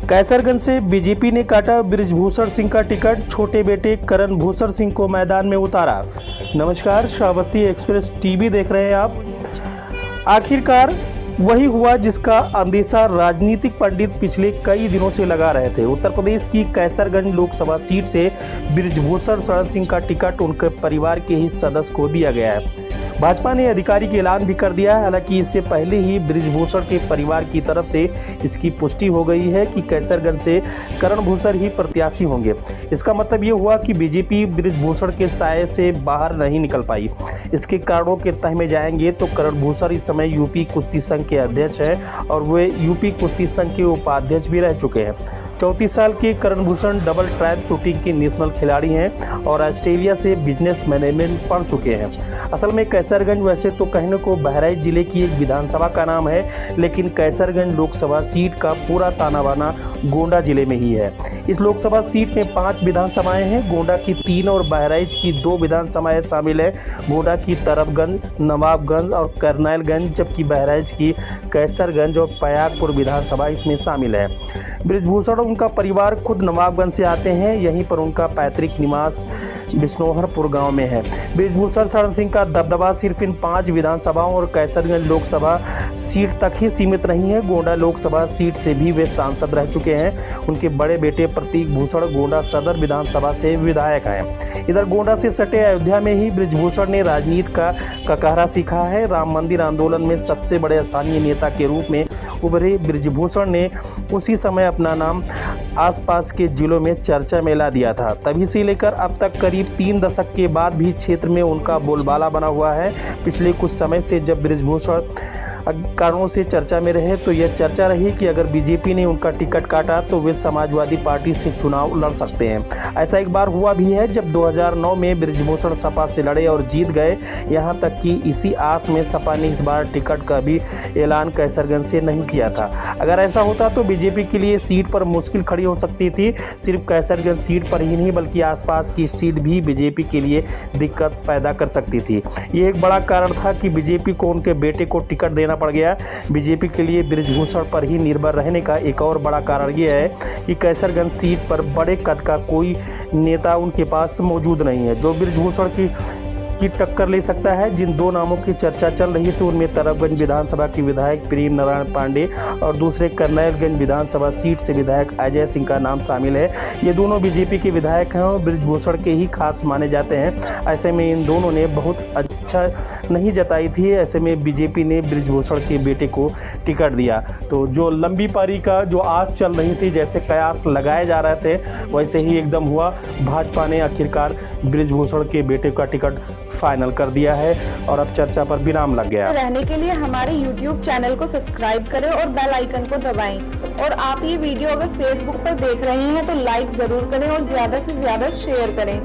कैसरगंज से बीजेपी ने काटा बृजभूषण सिंह का टिकट, छोटे बेटे करण भूषण सिंह को मैदान में उतारा। नमस्कार, श्रावस्ती एक्सप्रेस टीवी देख रहे हैं आप। आखिरकार वही हुआ जिसका अंदेशा राजनीतिक पंडित पिछले कई दिनों से लगा रहे थे। उत्तर प्रदेश की कैसरगंज लोकसभा सीट से बृजभूषण शरण सिंह का टिकट उनके परिवार के ही सदस्य को दिया गया है। भाजपा ने आधिकारिक ऐलान भी कर दिया है। हालांकि इससे पहले ही बृजभूषण के परिवार की तरफ से इसकी पुष्टि हो गई है कि कैसरगंज से करण भूषण ही प्रत्याशी होंगे। इसका मतलब ये हुआ कि बीजेपी बृजभूषण के साये से बाहर नहीं निकल पाई। इसके कारणों के तह में जाएंगे तो करण भूषण इस समय यूपी कुश्ती संघ के अध्यक्ष हैं और वे यूपी कुश्ती संघ के उपाध्यक्ष भी रह चुके हैं। 34 साल के करण भूषण डबल ट्रैप शूटिंग के नेशनल खिलाड़ी हैं और ऑस्ट्रेलिया से बिजनेस मैनेजमेंट पढ़ चुके हैं। असल में कैसरगंज वैसे तो कहने को बहराइच जिले की एक विधानसभा का नाम है, लेकिन कैसरगंज लोकसभा सीट का पूरा ताना बाना गोंडा जिले में ही है। इस लोकसभा सीट में 5 विधानसभाएं हैं। गोंडा की 3 और बहराइच की 2 विधानसभाएं शामिल है। गोंडा की तरफगंज, नवाबगंज और करनैलगंज, जबकि बहराइच की कैसरगंज और पयागपुर विधानसभा इसमें शामिल है। बृजभूषण उनका परिवार खुद नवाबगंज से आते हैं। यहीं पर उनका पैतृक निवास बिश्नोहरपुर गांव में है। बृजभूषण शरण सिंह का दबदबा सिर्फ इन 5 विधानसभाओं और कैसरगंज लोकसभा सीट तक ही सीमित नहीं है। गोंडा लोकसभा सीट से भी वे सांसद रह चुके हैं। उनके बड़े बेटे प्रतीक भूषण गोंडा सदर विधानसभा से विधायक हैं। इधर गोंडा से सटे अयोध्या में ही बृजभूषण ने राजनीति का ककहरा सीखा है। राम मंदिर आंदोलन में सबसे बड़े स्थानीय नेता के रूप में उभरे बृजभूषण ने उसी समय अपना नाम आसपास के जिलों में चर्चा में ला दिया था। तभी से लेकर अब तक करीब 3 दशक के बाद भी क्षेत्र में उनका बोलबाला बना हुआ है। पिछले कुछ समय से जब बृजभूषण कारणों से चर्चा में रहे तो यह चर्चा रही कि अगर बीजेपी ने उनका टिकट काटा तो वे समाजवादी पार्टी से चुनाव लड़ सकते हैं। ऐसा एक बार हुआ भी है जब 2009 में बृजभूषण सपा से लड़े और जीत गए। यहां तक कि इसी आस में सपा ने इस बार टिकट का भी ऐलान कैसरगंज से नहीं किया था। अगर ऐसा होता तो बीजेपी के लिए सीट पर मुश्किल खड़ी हो सकती थी। सिर्फ कैसरगंज सीट पर ही नहीं बल्कि आसपास की सीट भी बीजेपी के लिए दिक्कत पैदा कर सकती थी। ये एक बड़ा कारण था कि बीजेपी को उनके बेटे को टिकट देना पड़ गया। बीजेपी के लिए बृजभूषण पर ही निर्भर रहने का एक और बड़ा कारण यह है कि कैसरगंज सीट पर बड़े कद का कोई नेता उनके पास मौजूद नहीं है जो बृजभूषण की टक्कर ले सकता है। जिन 2 नामों की चर्चा चल रही थी उनमें तरफगंज विधानसभा के विधायक प्रेम नारायण पांडे और दूसरे करनैलगंज विधानसभा सीट से विधायक अजय सिंह का नाम शामिल है। ये दोनों बीजेपी के विधायक हैं और बृजभूषण के ही खास माने जाते हैं। ऐसे में इन दोनों ने बहुत अच्छा नहीं जताई थी। ऐसे में बीजेपी ने बृजभूषण के बेटे को टिकट दिया। तो जो लंबी पारी का जो आस चल रही थी, जैसे कयास लगाए जा रहे थे, वैसे ही एकदम हुआ। भाजपा ने आखिरकार बृजभूषण के बेटे का टिकट फाइनल कर दिया है और अब चर्चा पर विराम लग गया। रहने के लिए हमारे YouTube चैनल को सब्सक्राइब करें और बेल आइकन को दबाएं। और आप ये वीडियो अगर Facebook पर देख रहे हैं तो लाइक जरूर करें और ज्यादा से ज्यादा शेयर करें।